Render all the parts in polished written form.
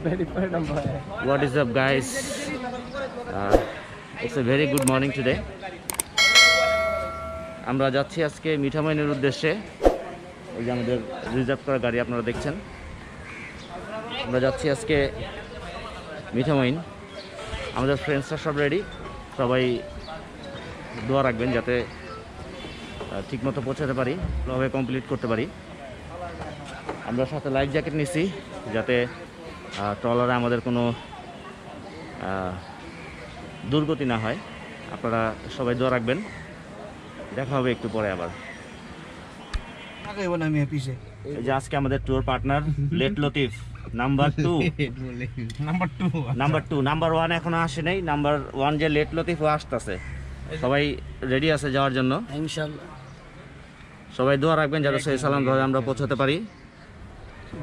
What is up, guys? It's a very good morning today. আমরা যাচ্ছি আজকে মিঠামইনের উদ্দেশ্যে। ওই যে আমাদের রিজার্ভ করা গাড়ি আপনারা দেখছেন। আমরা যাচ্ছি আজকে মিঠামইন। আমাদের ফ্রেন্ডসরা সব রেডি, সবাই দোয়া রাখবেন যাতে ঠিকমতো পৌঁছাতে পারি, ভালোভাবে কমপ্লিট করতে পারি। আমরা সাথে লাইফ জ্যাকেট নিছি যাতে ট্রলারে আমাদের কোনো দুর্গতি না হয়। আপনারা সবাই দোয়া রাখবেন। দেখা হবে একটু পরে আবার। এই যে আজকে আমাদের tour partner late Latif number 2। Number 1 এখনো আসে নাই। নাম্বার 1 যে লেট লতিফ ও আসতেছে। সবাই রেডি আছে যাওয়ার জন্য ইনশাআল্লাহ। সবাই দোয়া রাখবেন যাতে সহি সালাম ভাবে আমরা পৌঁছাতে পারি।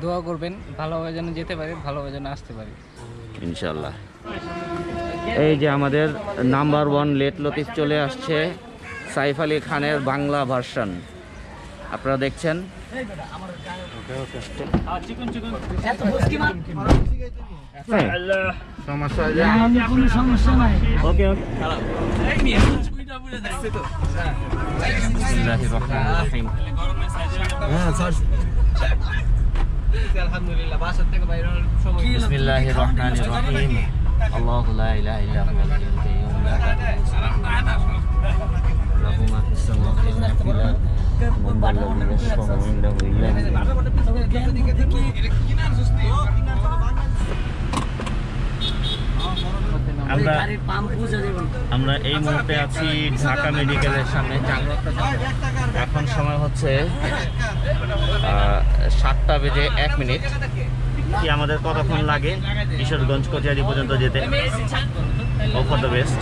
দোয়া করবেন ভালোভাবে যেন যেতে পারি, ভালোভাবে যেন আসতে পারি ইনশাআল্লাহ। এই যে আমাদের নাম্বার 1 লেট লতিফ চলে আসছে, সাইফ আলী খানের বাংলা ভার্সন আপনারা দেখছেন। ওকে বিসমিল্লাহির রহমানির রহিম। আল্লাহু লা ইলাহা ইল্লা হুয়াল হাইয়ুল কাইয়্যুম লা তাখুযুহু সিনাতুন লাহু মা ফিস সামাওয়াতি ওয়া মা ফিল আরদি মান যাল্লাযী ইয়াশফা'উ ইনদাহু ইল্লা আমরা এই মুহূর্তে আছি ঢাকা মেডিকেলের সামনে। এখন সময় হচ্ছে 7টা বেজে 1 মিনিট। কি আমাদের কতক্ষণ লাগে কিশোরগঞ্জ কটিয়াদি পর্যন্ত যেতে? Hope for the best.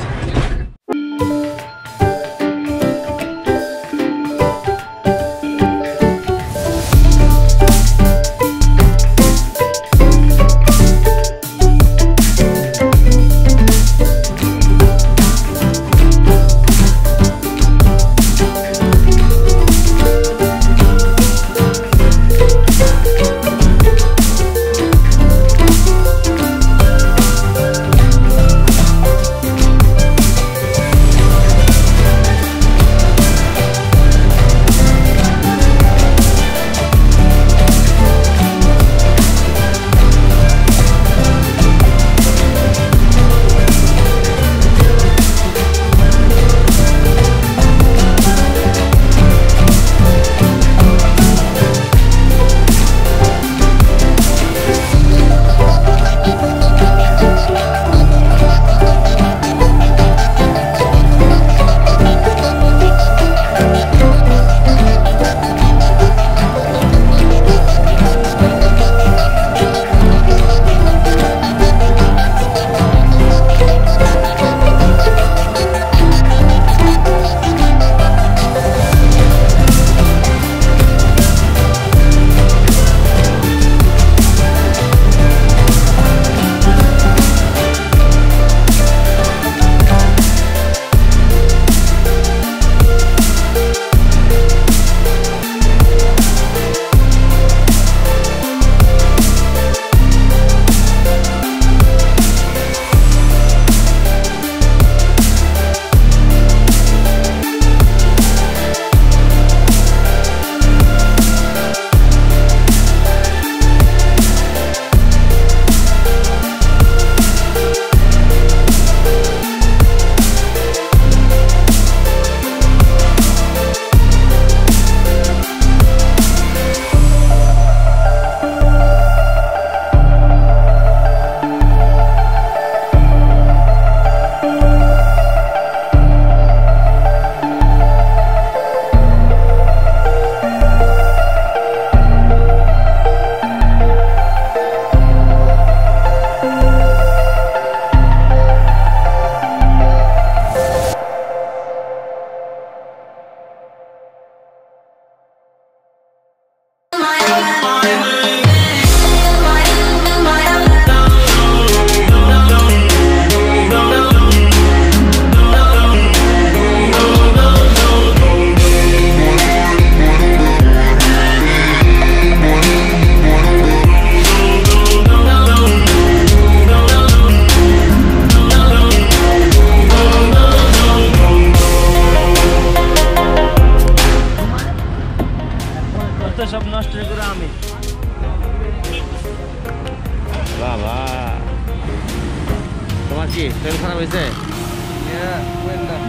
তোমার কি শরীর খারাপ হয়েছে?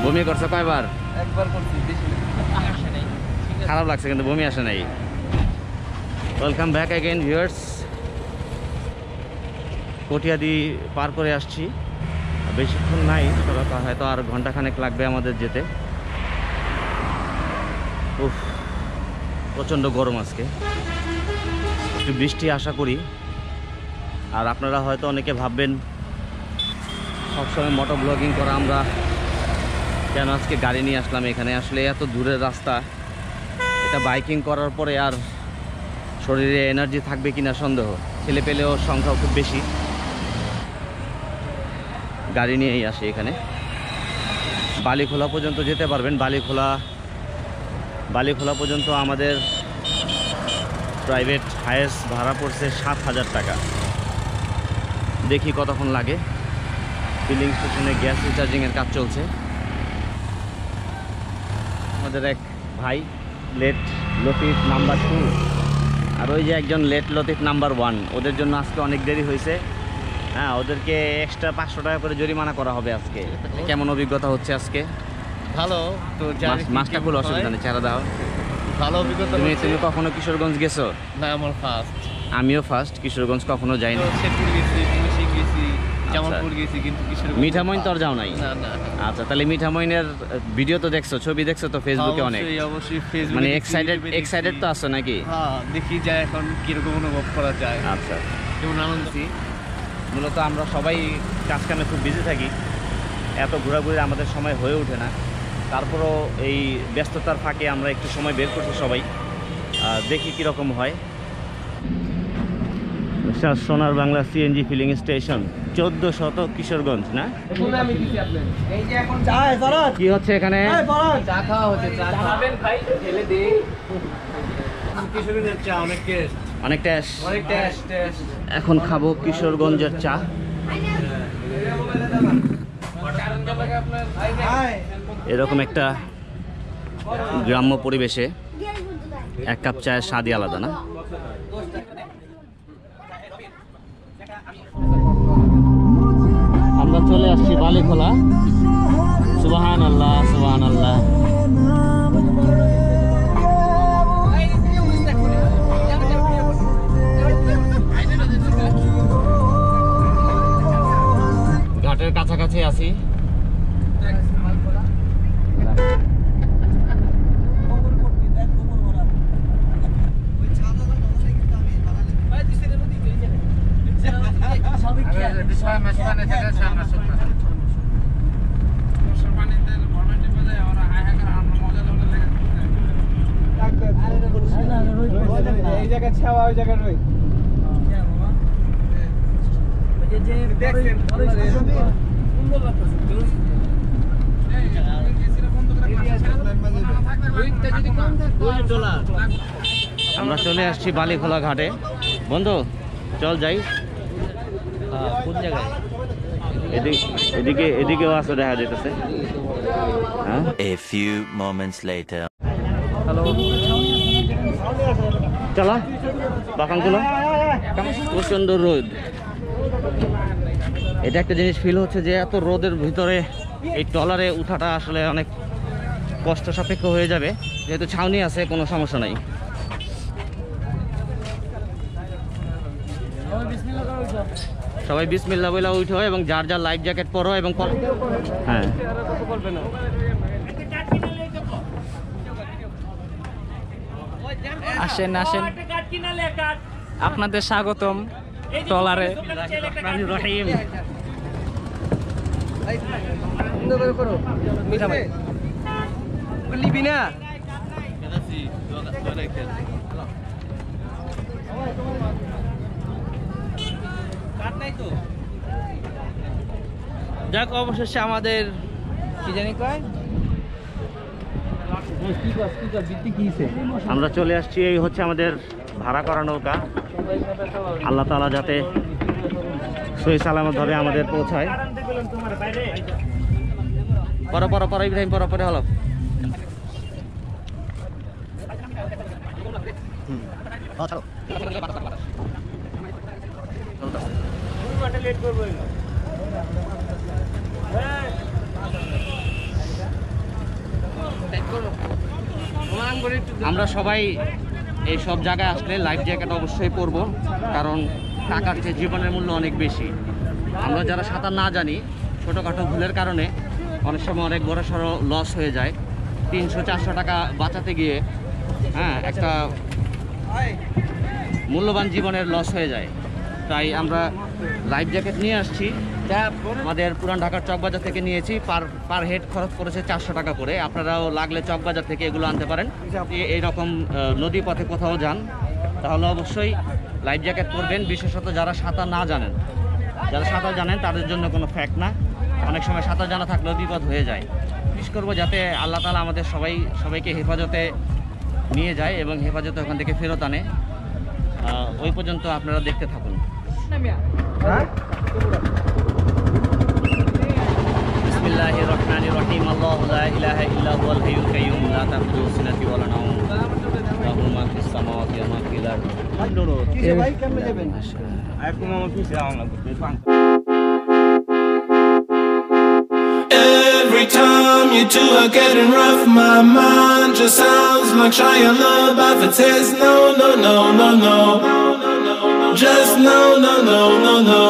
বমি করছো কয়বার? একবার করছি, বেশি না। খারাপ লাগছে কিন্তু বমি আসে নাই। Welcome back again viewers. Katiadi পার করে আসছি, বেশিক্ষণ নাই, হয়তো আর ঘন্টাখানেক লাগবে আমাদের যেতে। উফ, প্রচণ্ড গরম আজকে, একটু বৃষ্টি আশা করি। আর আপনারা হয়তো অনেকে ভাববেন সবসময় মোটো ব্লগিং করা আমরা কেন আজকে গাড়ি নিয়ে আসলাম এখানে। আসলে এত দূরের রাস্তা, এটা বাইকিং করার পরে আর শরীরে এনার্জি থাকবে কিনা সন্দেহ। ছেলে পেলেও সংখ্যাও খুব বেশি, গাড়ি নিয়েই আসে এখানে। বালিখোলা পর্যন্ত যেতে পারবেন। বালিখোলা পর্যন্ত আমাদের প্রাইভেট হায়েস্ট ভাড়া পড়ছে 7,000 টাকা। দেখি কতক্ষণ লাগে। ফিলিং স্টেশনে গ্যাস রিচার্জিংয়ের কাজ চলছে। আমাদের এক ভাই লেট লতিফ নাম্বার 2 আর ওই যে একজন লেট লতিফ নাম্বার 1, ওদের জন্য আজকে অনেক দেরি হয়েছে। হ্যাঁ, ওদেরকে এক্সট্রা 500 টাকা করে জরিমানা করা হবে আজকে। কেমন অভিজ্ঞতা হচ্ছে আজকে? ভালো তো, মাছটা খুব অসুবিধা নেই, চারা দাও। ভালো অভিজ্ঞতা। তুমি কখনো কিশোরগঞ্জ গেছো? না, আমার ফার্স্ট। আমিও ফার্স্ট, কিশোরগঞ্জ কখনো যাইনি। শেরপুর গেছি, মুন্সি গেছি, জামালপুর গেছি, কিন্তু কিশোরগঞ্জ। মিঠামইন তো আর যাও নাই? না না। আচ্ছা, তাহলে মিঠামইনের ভিডিও তো দেখছো, ছবি দেখছো তো ফেসবুকে অনেক? অবশ্যই ফেসবুকে। মানে এক্সাইটেড তো আছো নাকি? হ্যাঁ, দেখি যায় এখন কিরকম অনুভব করা যায়। আচ্ছা, যেমন আনন্দি। মূলত আমরা সবাই কাজ কামে খুব বিজি থাকি, এত ঘোরাঘুরি আমাদের সময় হয়ে ওঠে না। তারপরও এই ব্যস্ততার ফাঁকে আমরা একটু সময় বের করছি সবাই, দেখি কীরকম হয়। সোনার Bangla CNG filling station, 1400 Kishoreganj না? কি হচ্ছে এখানে? চা খাওয়া হচ্ছে। চা খাবেন ভাই? ঢেলে দে। কিশোরগঞ্জের চা অনেক টেস্ট। এখন খাবো কিশোরগঞ্জের চা। এরকম একটা গ্রাম্য পরিবেশে 1 কাপ চায়ের স্বাদই আলাদা না? আমরা চলে আসছি বালিখোলা। সুবহানাল্লাহ, সুবহানাল্লাহ। ঘাটের কাছাকাছি আছি। এই জায়গায় ছাওয়া, ওই জায়গায় রই। আমরা চলে আসছি বালিখোলা ঘাটে। বন্ধু চল যাই। কোন জায়গায়? এদিকেও আছে, দেখা যেতেছে। হ্যাঁ, A few moments later. Hello, চলা বাগানগুলো। প্রচণ্ড রোদ। এটা একটা জিনিস ফিল হচ্ছে যে এত রোদের ভিতরে এই ট্রলারে উঠাটা আসলে অনেক কষ্ট সাপেক্ষ হয়ে যাবে। যেহেতু ছাউনি আছে, কোনো সমস্যা নাই। সবাই বিসমিল্লাহ বইলা উঠো এবং যার যার লাইফ জ্যাকেট পরো এবং হ্যাঁ, আসেন আসেন, আপনাদের স্বাগতম ট্রলারে। রহিম লিবি না? যাক, অবশেষে আমাদের কি জানি কয়, আমরা চলে আসছি। এই হচ্ছে আমাদের ভাড়া করা নৌকা। আল্লাহ তাআলা যাতে সহি সালামতভাবে আমাদের পৌঁছায়। পর ইব্রাহিম, পরে হলো। আমরা সবাই এই সব জায়গায় আসলে লাইফ জ্যাকেট অবশ্যই পরবো, কারণ টাকার চেয়ে জীবনের মূল্য অনেক বেশি। আমরা যারা সাঁতার না জানি, ছোটোখাটো ভুলের কারণে অনেক সময় অনেক বড় সড়ো লস হয়ে যায়। 300-400 টাকা বাঁচাতে গিয়ে একটা মূল্যবান জীবনের লস হয়ে যায়। তাই আমরা লাইফ জ্যাকেট নিয়ে আসছি। আমাদের পুরান ঢাকার চকবাজার থেকে নিয়েছি। পার হেড খরচ পড়েছে 400 টাকা করে। আপনারাও লাগলে চকবাজার থেকে এগুলো আনতে পারেন। এইরকম নদী পথে কোথাও যান তাহলে অবশ্যই লাইফ জ্যাকেট পরবেন, বিশেষত যারা সাঁতার না জানেন। যারা সাঁতার জানেন তাদের জন্য কোনো ফ্যাক্ট না, অনেক সময় সাঁতার জানা থাকলেও বিপদ হয়ে যায়। বিশেষ করবো যাতে আল্লাহ তাআলা আমাদের সবাইকে হেফাজতে নিয়ে যায় এবং হেফাজতে ওখান থেকে ফেরত আনে। ওই পর্যন্ত আপনারা দেখতে থাকুন। বিসমিল্লাহির রহমানির রহিম। আল্লাহু লা ইলাহা ইল্লা হুয়াল হাইয়ুল কাইয়্যুম লা তাখুযুহু সিনাতুন ওয়া লা নাওম লাহু মা ফিস সামাওয়াতি ওয়া মা ফিল আরদ। ভাই কেমনে যাবেন? Every time you two are getting rough, my mind just sounds like Shia LaBeouf. It says no, no, no, no, no, just no, no, no, no, no.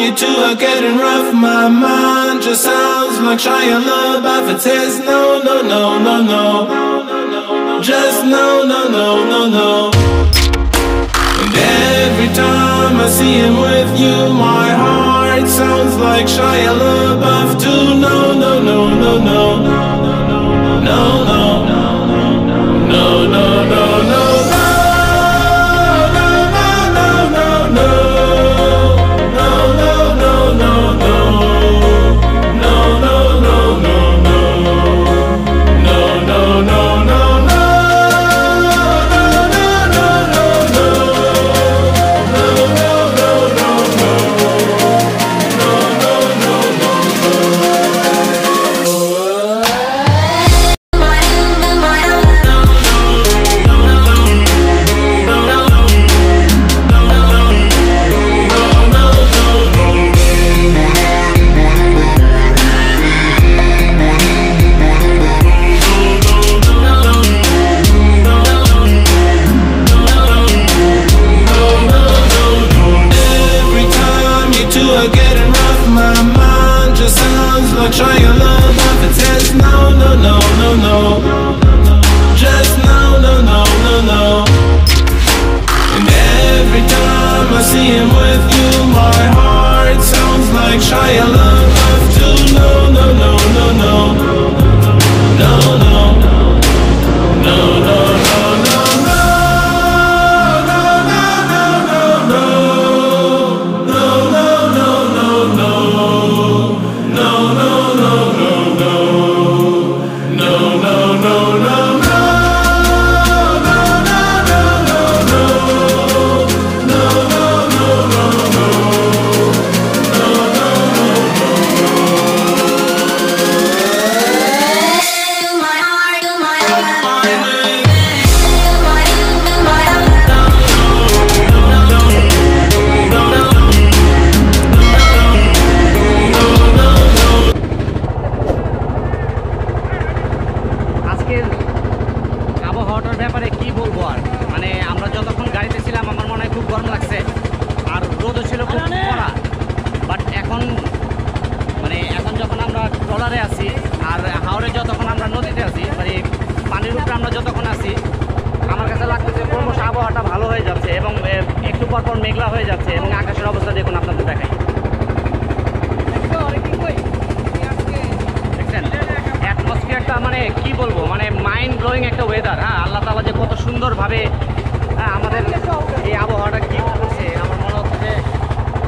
You two are getting rough, my mind just sounds like Shia LaBeouf. It says no, no, no, no, no, just no, no, no, no, no. And every time I see him with you, my heart sounds like Shia LaBeouf too. No, no, no, no, no, no, no, no, no, no, no, no. আজকের আবহাওয়াটার ব্যাপারে কি বলবো আর, মানে আমরা যতক্ষণ গাড়িতে ছিলাম আমার মনে হয় খুব গরম লাগছে, আর রোদও ছিল খুব কড়া। বাট এখন মানে এখন যখন আমরা ট্রলারে আছি আর হাওড়ে যতক্ষণ আমরা নদীতে আছি, মানে পানির উপরে আমরা যতক্ষণ আছি, আমার কাছে লাগতেছে ক্রমশ আবহাওয়াটা ভালো হয়ে যাচ্ছে এবং একটু পর পর মেঘলা হয়ে যাচ্ছে এবং আকাশের অবস্থা দেখুন আপনাদের দেখাই। দেখছেন অ্যাটমসফিয়ারটা মানে কি বলবো, মানে মাইন্ড ব্লোয়িং একটা ওয়েদার। হ্যাঁ, আল্লাহ তাআলা যে কত সুন্দরভাবে আমাদের এই আবহাওয়াটা কি করছে আমার মনে হচ্ছে যে,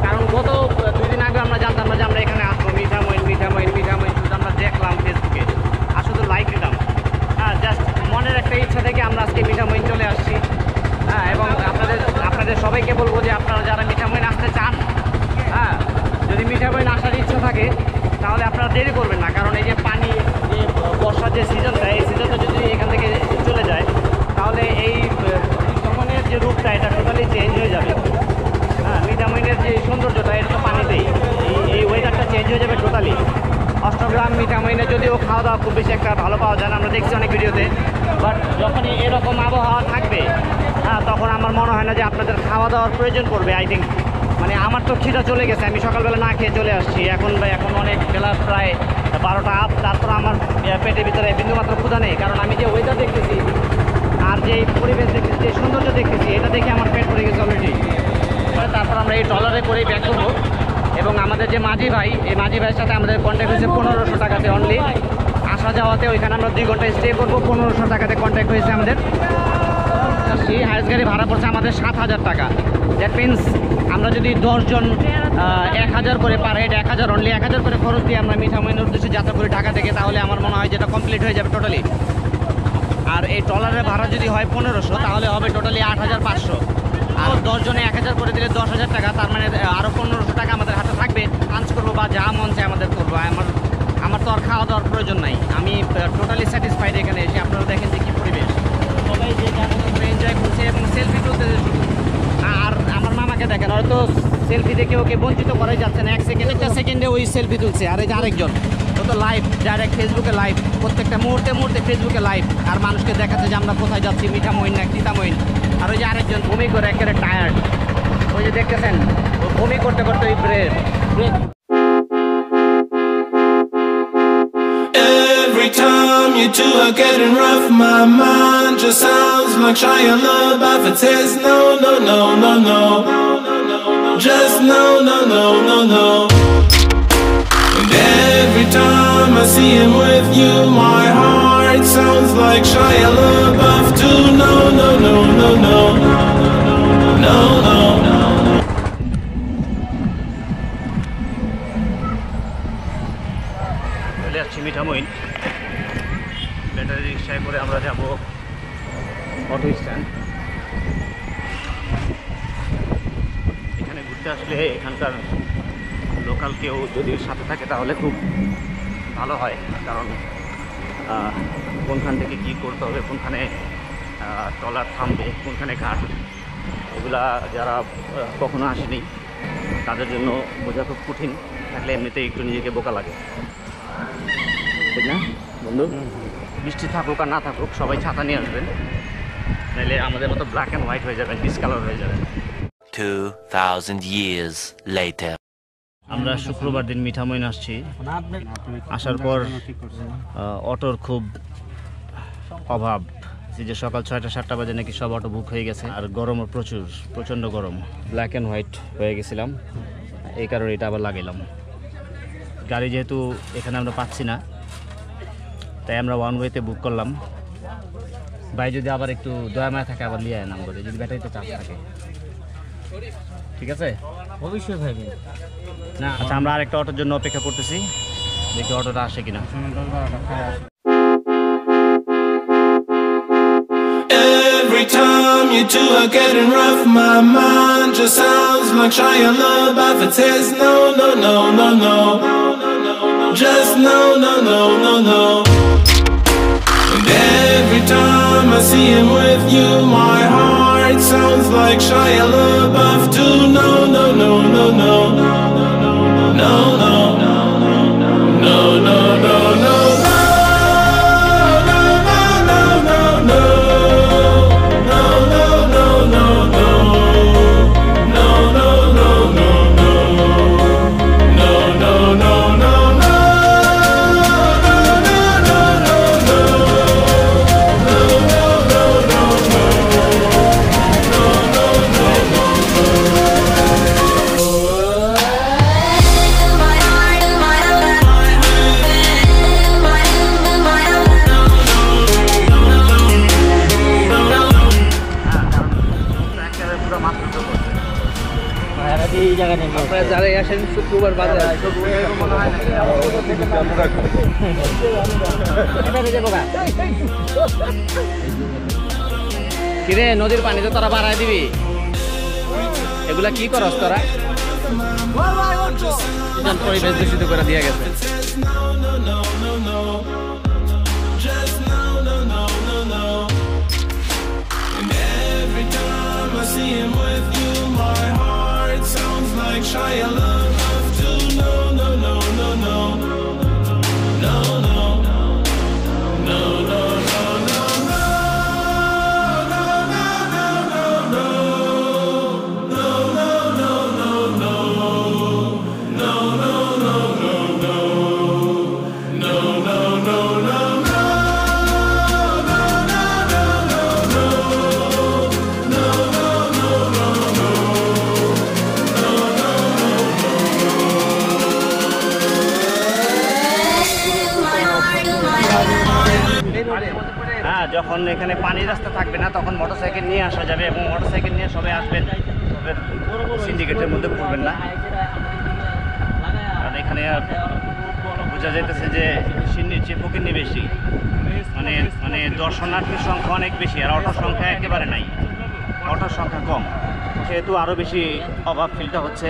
কারণ গত 2 দিন আগে আমরা জানতাম না যে আমরা এখানে আসবো। মিঠামইন শুধু আমরা দেখলাম ফেসবুকে আর শুধু লাইক দিতাম। হ্যাঁ, জাস্ট মনের একটা ইচ্ছা থেকে আমরা আজকে মিঠামইন চলে আসছি। হ্যাঁ, এবং আপনাদের সবাইকে বলবো যে আপনারা যারা মিঠামইন আসতে চান, হ্যাঁ, যদি মিঠামইন আসার ইচ্ছা থাকে তাহলে আপনারা দেরি করবেন না, কারণ এই যে পানি, যে বর্ষার যে সিজনটা, এই সিজনটা যদি এখান থেকে চলে যায় তাহলে এই মিঠামইনের যে রূপটা এটা টোটালি চেঞ্জ হয়ে যাবে। হ্যাঁ, মিঠামইনের যে সৌন্দর্যটা এটা তো পানিতেই, এই ওয়েদারটা চেঞ্জ হয়ে যাবে টোটালি। অষ্টগ্রাম মিঠামইনে যদিও খাওয়া দাওয়া খুব বেশি একটা ভালো পাওয়া যায় না, আমরা দেখছি অনেক ভিডিওতে, বাট যখনই এরকম আবহাওয়া থাকবে, হ্যাঁ, তখন আমার মনে হয় না যে আপনাদের খাওয়া দাওয়ার প্রয়োজন পড়বে। আই থিঙ্ক মানে আমার তো খিদা চলে গেছে, আমি সকালবেলা না খেয়ে চলে আসছি। এখন অনেক বেলা প্রায় 12টা আপ, তারপর আমার পেটের ভিতরে বিন্দুমাত্র ক্ষুধা নেই, কারণ আমি যে ওয়েদার দেখতেছি আর যে পরিবেশ দেখতেছি, যে সৌন্দর্য দেখতেছি, এটা দেখে আমার পেট ভরে গেছে অলরেডি। তারপর আমরা এই ট্রলারে করেই ব্যাক করবো এবং আমাদের যে মাঝি ভাই, এই মাঝি ভাইয়ের সাথে আমাদের কন্ট্যাক্ট হয়েছে 1500 টাকাতে অনলি। আসা যাওয়াতে ওইখানে আমরা 2 ঘন্টা স্টে করবো, 1500 টাকাতে কন্ট্যাক্ট হয়েছে আমাদের। সেই হাইস্ট গাড়ি ভাড়া পড়ছে আমাদের 7000 টাকা। দ্যাট মিনস আমরা যদি 10 জন 1000 করে পার হেড 1000 অনলি 1000 করে খরচ দিয়ে আমরা মিঠামইনের উদ্দেশ্যে যাত্রা করি ঢাকা থেকে, তাহলে আমার মনে হয় যেটা কমপ্লিট হয়ে যাবে টোটালি। আর এই ট্রলারের ভাড়া যদি হয় 1500, তাহলে হবে টোটালি 8500। আর 10 জনে 1000 করে দিলে 10,000 টাকা, তার মানে আরও 1500 টাকা আমাদের হাতে থাকবে। লাঞ্চ করবো বা যা মন চায় আমাদের করবো। আমার তো আর খাওয়া দাওয়ার প্রয়োজন নাই, আমি টোটালি স্যাটিসফাইড এখানে এসে। আপনারা দেখেন যে কী পরিবেশ, সবাই যে এনজয় করছে এবং সেলফি তুলতেছে শুধু। আর আমার মামাকে দেখেন, হয়তো সেলফি দেখে ওকে বঞ্চিত করাই যাচ্ছে না। 1 সেকেন্ডে ওই সেলফি তুলছে। আর এই যে আরেকজন, ও তো লাইভ, ডাইরেক্ট ফেসবুকে লাইভ, প্রত্যেকটা মুহূর্তে ফেসবুকে লাইভ, আর মানুষকে দেখাচ্ছে যে আমরা কোথায় যাচ্ছি, মিঠামইন না তিতামইন। আর ওই যে আরেকজন বমি করে একেবারে টায়ার্ড, ওই যে দেখতেছেন ও বমি করতে করতে ওই break. Every time you two are getting rough, my mind just sounds like Shia LaBeouf. It says no, no, no, no, no, just no, no, no, no, no. And every time I see him with you, my heart sounds like Shia LaBeouf too. No, no, no, no, no, no, no, no. চলে আসছি Mithamain. Battery রিক্সায় করে আমরা যাব auto stand. এখানে ঘুরতে আসলে এখানকার লোকাল কেউ যদি সাথে থাকে তাহলে খুব ভালো হয়, কারণ কোনখান থেকে কী করতে হবে, কোনখানে ট্রলার থামবে, কোনখানে ঘাট, এগুলা যারা কখনো আসেনি তাদের জন্য বোঝা খুব কঠিন। থাকলে এমনিতেই একটু নিজেকে বোকা লাগে, ঠিক না বন্ধু? বৃষ্টি থাকুক আর না থাকুক সবাই ছাতা নিয়ে আসবেন, নাহলে আমাদের মতো ব্ল্যাক অ্যান্ড হোয়াইট হয়ে যাবে, ডিসকালার হয়ে যাবে। 2000 years later. আমরা শুক্রবার দিন মিঠামইন আসছি। আসার পর অটোর খুব অভাব, যে সকাল 6টা-7টা বাজে নাকি সব অটো বুক হয়ে গেছে। আর গরমও প্রচণ্ড গরম, ব্ল্যাক অ্যান্ড হোয়াইট হয়ে গেছিলাম, এই কারণে এটা আবার লাগাইলাম। গাড়ি যেহেতু এখানে আমরা পাচ্ছি না, তাই আমরা ওয়ান ওয়েতে বুক করলাম। ভাই যদি আবার একটু দয়া মায়া থাকে আবার লিয়ে নাম করে, যদি ব্যাটারিতে চার্জ থাকে, ঠিক আছে? অবশ্যই ভাই। না আচ্ছা, আমরা আরেকটা অটোর জন্য অপেক্ষা করতেছি, দেখি অটোটা আসে কিনা। Every time you two are getting rough, my mind just sounds like Shia LaBeouf. It says no, no, no, no, no, just no, no, no, no, no. And every time I see him with you, my heart sounds like Shia LaBeouf too. No, no, no, no, no, no, no, no, no, no, no, no, no. আপনারা যারাই আসেন শুক্রবার বাজার কিরে নদীর পানি তো তোরা বাড়ায় দিবি, এগুলা কি করস তোরা? পরিবেশ দূষিত করে দিয়ে গেছে। Just no, no, no, no, no. And every time I see him with you, my heart sounds like Shia LaBeouf too. No, no, no, no, no, no, no, no, no, no, no. হ্যাঁ, যখন এখানে পানির রাস্তা থাকবে না তখন motorcycle নিয়ে আসা যাবে এবং মোটরসাইকেল নিয়ে সবাই আসবেন, তবে সিন্ডিকেটের মধ্যে পড়বেন না। কারণ এখানে বোঝা যাইতেছে যে সিন্ডির চেয়ে ফকিরনি বেশি, মানে মানে দর্শনার্থীর সংখ্যা অনেক বেশি আর অটোর সংখ্যা একেবারে নাই, অটোর সংখ্যা কম, সেহেতু আরও বেশি অভাব ফিলটা হচ্ছে।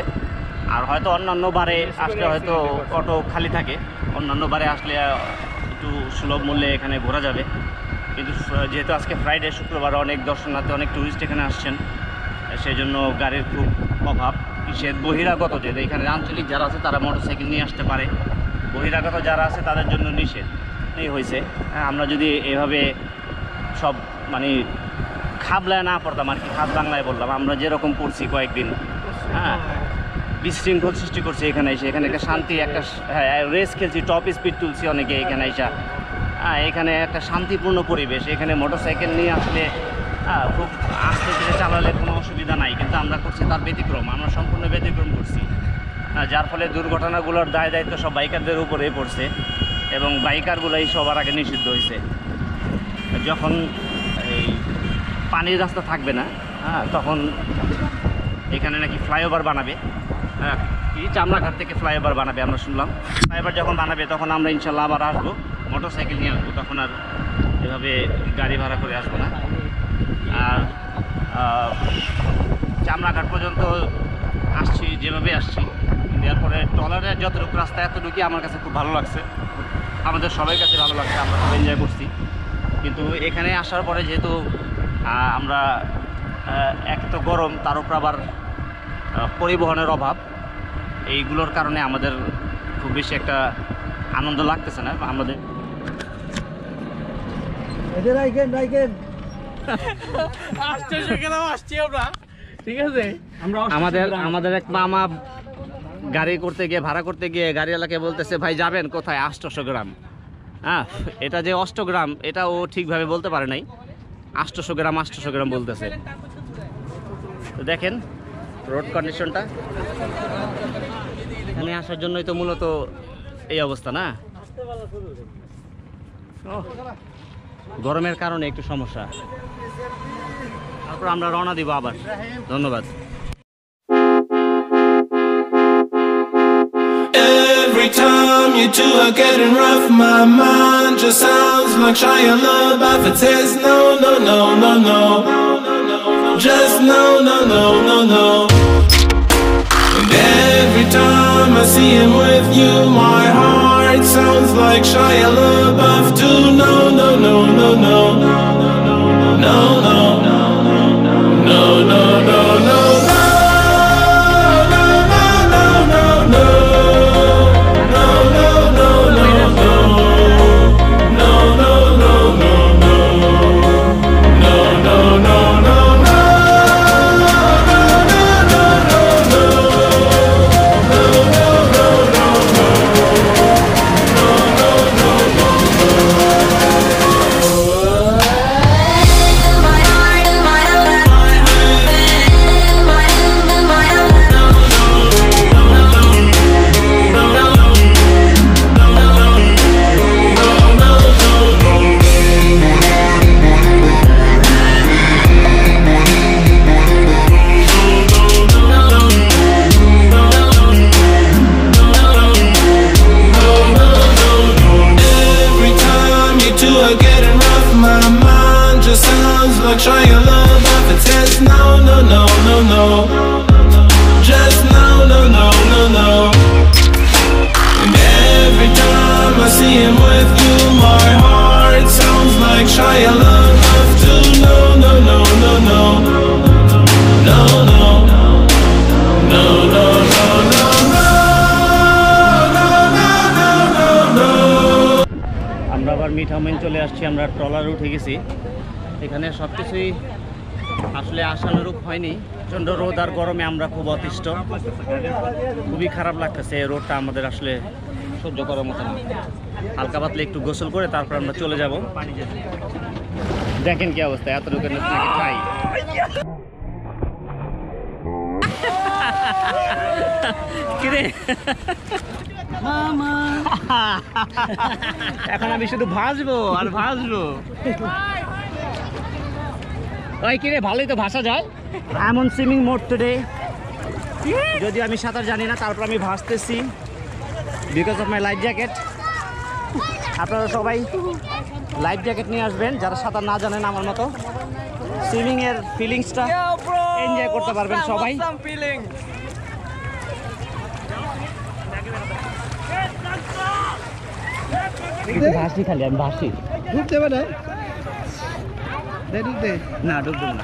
আর হয়তো অন্যান্য বারে আসলে হয়তো অটো খালি থাকে, অন্যান্য বারে আসলে একটু সুলভ মূল্যে এখানে ঘোরা যাবে। কিন্তু যেহেতু আজকে ফ্রাইডে, শুক্রবার অনেক দর্শনার্থী, অনেক ট্যুরিস্ট এখানে আসছেন, সেই জন্য গাড়ির খুব অভাব। সে বহিরাগত, যে এখানে আঞ্চলিক যারা আছে তারা মোটরসাইকেল নিয়ে আসতে পারে, বহিরাগত যারা আছে তাদের জন্য নিষেধ এই হয়েছে। আমরা যদি এভাবে সব মানে খাবলায় না পড়তাম আর কি, খাদ বাংলায় বললাম, আমরা যেরকম পড়ছি কয়েকদিন, হ্যাঁ বিশৃঙ্খল সৃষ্টি করছে এখানে এসে, এখানে একটা শান্তি, একটা রেস খেলছি, টপ স্পিড তুলছি অনেকে এখানে এসে, এখানে একটা শান্তিপূর্ণ পরিবেশ, এখানে মোটরসাইকেল নিয়ে আসলে খুব আস্তে ধীরে চালালে কোনো অসুবিধা নাই, কিন্তু আমরা করছি তার ব্যতিক্রম, আমরা সম্পূর্ণ ব্যতিক্রম করছি, যার ফলে দুর্ঘটনাগুলোর দায় দায়িত্ব সব বাইকারদের উপরেই পড়ছে এবং বাইকারগুলোই সবার আগে নিষিদ্ধ হয়েছে। যখন এই পানির রাস্তা থাকবে না, তখন এখানে নাকি ফ্লাইওভার বানাবে, কি চামড়াঘাট থেকে ফ্লাইওভার বানাবে আমরা শুনলাম। ফ্লাইওভার যখন বানাবে তখন আমরা ইনশাল্লাহ আবার আসবো, মোটরসাইকেল নিয়ে আসবো, তখন আর এভাবে গাড়ি ভাড়া করে আসবো না। আর চামড়াঘাট পর্যন্ত আসছি যেভাবে আসছি, এরপরে ট্রলারের যতটুকু রাস্তা এতটুকুই আমার কাছে খুব ভালো লাগছে, আমাদের সবার কাছে ভালো লাগছে, আমরা খুব এনজয় করছি। কিন্তু এখানে আসার পরে যেহেতু আমরা এক তো গরম, তার উপর আবার পরিবহনের অভাব, এইগুলোর কারণে আমাদের খুব বেশি একটা আনন্দ লাগতেছে না আমাদের। ঠিক আছে, আমাদের এক মামা গাড়ি করতে গিয়ে, ভাড়া করতে গিয়ে গাড়িওয়ালাকে বলতেছে, ভাই যাবেন কোথায়? 800 গ্রাম। হ্যাঁ, এটা যে 800 গ্রাম এটা ও ঠিকভাবে বলতে পারে নাই, 800 গ্রাম 800 গ্রাম বলতেছে। তো দেখেন রোড কন্ডিশনটা, এখানে আসার জন্যই তো মূলত এই অবস্থা না, গরমের কারণে একটু সমস্যা। তারপর আমরা রওনা দিব আবার। ধন্যবাদ। Every time you two are getting rough, my mind just sounds like Shia LaBeouf. It says no, no, no, no, no, just no, no, no, no, no. And every time I see him with you, my heart sounds like Shia LaBeouf too. No, no, no, no, no, no, no, no, no, no, no, no. like Shia LaBeouf. It says no, no, no, no, no. Just no, no, no, no, no. And every time I see him with you, my heart sounds like Shia LaBeouf too. No, no, no, no, no. No, no. No, no, no, no, no. আমরা আবার মিঠামইন চলে আসছি, আমরা ট্রলারে উঠে গেছি। এখানে সব কিছুই আসলে আশানুরূপ হয়নি, প্রচণ্ড রোদ আর গরমে আমরা খুব অতিষ্ঠ, খুবই খারাপ লাগতেছে। এই রোদটা আমাদের আসলে সহ্য করার মতো না। হালকা পাতলে একটু গোসল করে তারপর আমরা চলে যাব। দেখেন কি অবস্থা, এতটুকু নাকি খাই। কিরে এখন আমি শুধু ভাসবো আর ভাসবো। ওই কিরে, ভালোই তো ভাসা যায়। এমন সুইমিং মোড টুডে, যদিও আমি সাঁতার জানি না, তারপর আমি ভাসতেছি because of my life jacket. আপনারা সবাই লাইফ জ্যাকেট নিয়ে আসবেন যারা সাঁতার না জানেন আমার মতো। সুইমিং এর ফিলিংসটা এনজয় করতে পারবেন সবাই। ভাসি খালি, আমি ভাসি। ডুব দেবে না? ডুব দে না, ডুব দেবো না।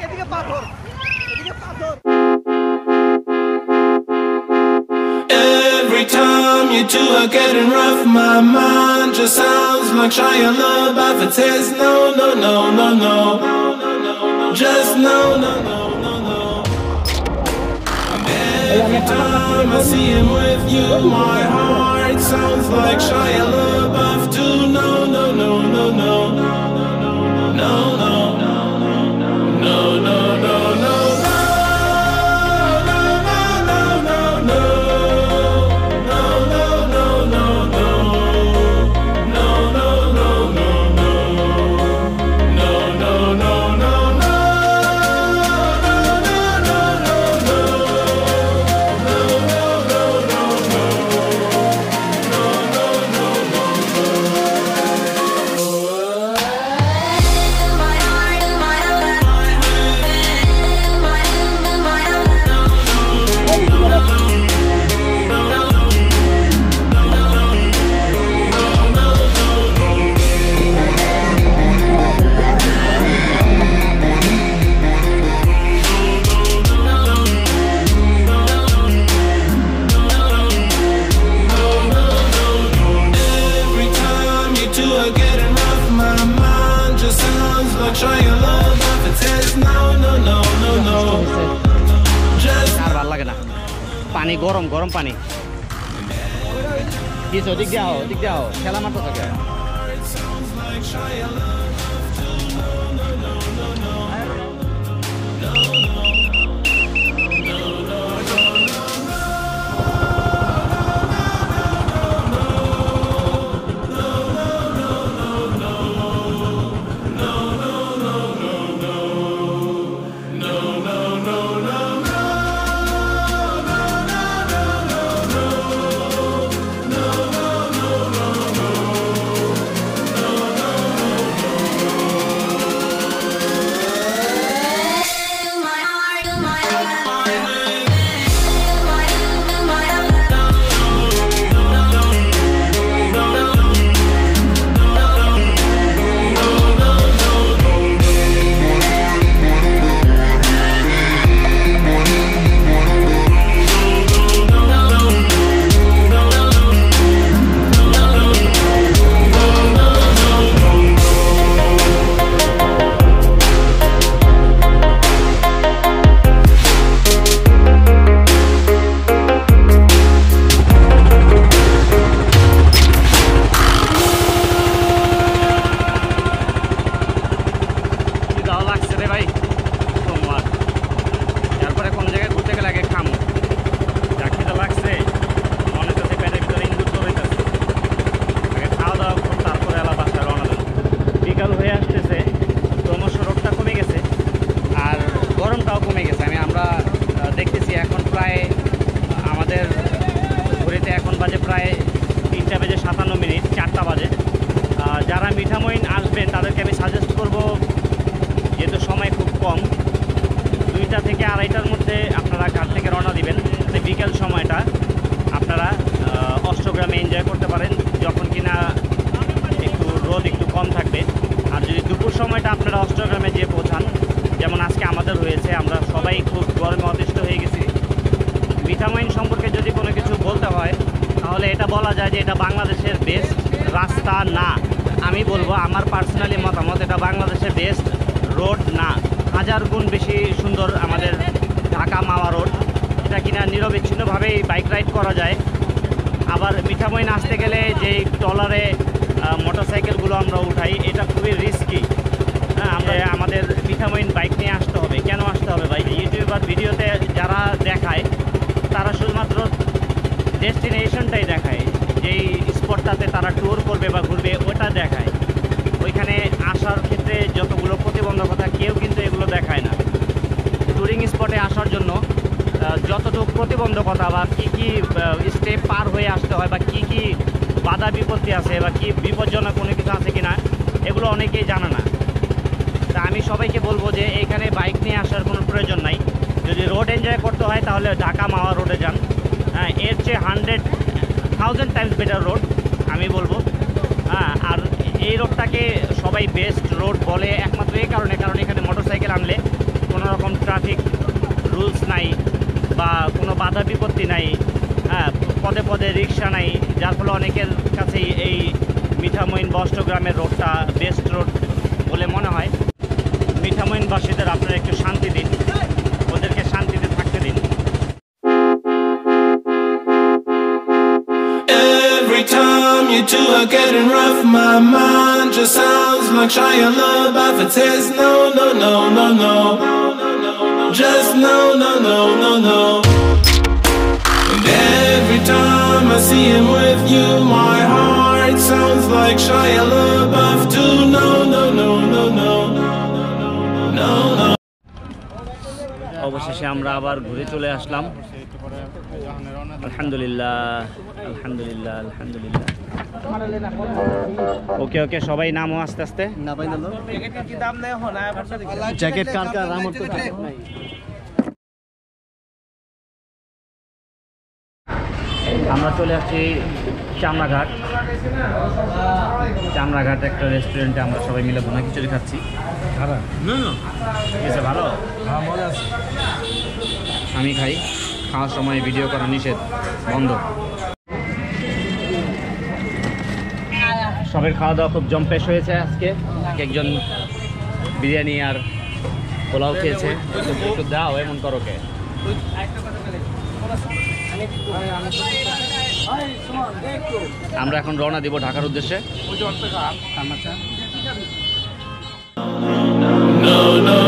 এদিকে পাথর, এদিকে পাথর। Every time you two are getting rough, my mind just sounds like Shia LaBeouf. It says no, no, no, no, no. Just no, no, no, no, no. Every time I see him with you, my heart sounds like Shia LaBeouf too. No, no, no, no, no. No, no, no, no, no, no, no. পানি গরম, গরম পানি। কিছু দিক দেওয়া, দিক দেওয়া খেলা মারতে থাকে। বলা যায় যে এটা বাংলাদেশের বেস্ট রাস্তা না। আমি বলবো আমার পার্সোনালি মতামত, এটা বাংলাদেশের বেস্ট রোড না, 1000 গুণ বেশি সুন্দর আমাদের ঢাকা মাওয়া রোড। এটা কিনা নিরবিচ্ছিন্নভাবেই বাইক রাইড করা যায়। আবার মিঠামইন আসতে গেলে যেই ট্রলারে মোটরসাইকেলগুলো আমরা উঠাই, এটা খুবই রিস্কি। আমরা আমাদের মিঠামইন বাইক নিয়ে আসতে হবে। কেন আসতে হবে ভাই? ইউটিউবার ভিডিওতে যারা দেখায় তারা শুধুমাত্র ডেস্টিনেশনটাই দেখায়, যেই স্পটটাতে তারা ট্যুর করবে বা ঘুরবে ওটা দেখায়। ওইখানে আসার ক্ষেত্রে যতগুলো প্রতিবন্ধকতা কেউ কিন্তু এগুলো দেখায় না। ট্যুরিং স্পটে আসার জন্য যতটুকু প্রতিবন্ধকতা বা কী কী স্টেপ পার হয়ে আসতে হয় বা কী কী বাধা বিপত্তি আছে বা কী বিপজ্জনক কোনো কিছু আছে কিনা, এগুলো অনেকেই জানে না। তা আমি সবাইকে বলবো যে এইখানে বাইক নিয়ে আসার কোনো প্রয়োজন নাই। যদি রোড এনজয় করতে হয় তাহলে ঢাকা মাওয়া রোডে যান। এর চেয়ে 100,000 টাইমস বেটার রোড আমি বলবো। আর এই রোডটাকে সবাই বেস্ট রোড বলে একমাত্র এই কারণে, কারণ এখানে মোটরসাইকেল আনলে কোনো রকম ট্রাফিক রুলস নাই বা কোনো বাধা বিপত্তি নাই। পদে পদে রিক্সা নাই, যার ফলে অনেকের কাছেই এই মিঠামইন বষ্টগ্রামের রোডটা বেস্ট রোড বলে মনে হয়। মিঠামইনবাসীদের আপনারা একটু শান্তি দিন, ওদেরকে শান্তিতে থাকতে দিন। Every time you two are getting rough, my mind just sounds like Shia LaBeouf. It says no, no, no, no, no, just no, no, no, no, no. And every time I see him with you, my heart sounds like Shia LaBeouf too. No, no, no, no, no, no, no. অবশেষে আমরা আবার ঘুরে চলে আসলাম। আলহামদুলিল্লাহ, আলহামদুলিল্লাহ, আলহামদুলিল্লাহ। ওকে ওকে, সবাই নামো আস্তে আস্তে। জ্যাকেট কার কার? আমার তো নাই। আমরা চলে আসছি চামড়াঘাট। চামড়াঘাট একটা রেস্টুরেন্টে আমরা সবাই মিলে ভুনা খিচুড়ি খাচ্ছি। ঠিক আছে, ভালো আমি খাই, খাওয়ার সময় ভিডিও করা নিষেধ, বন্ধ। সবের খাওয়া দাওয়া খুব জম্পেশ হয়েছে আজকে। একজন বিরিয়ানি আর পোলাও খেয়েছে। একটু দাও, এমন করো কে? আমরা এখন রওনা দিব ঢাকার উদ্দেশ্যে। No, no,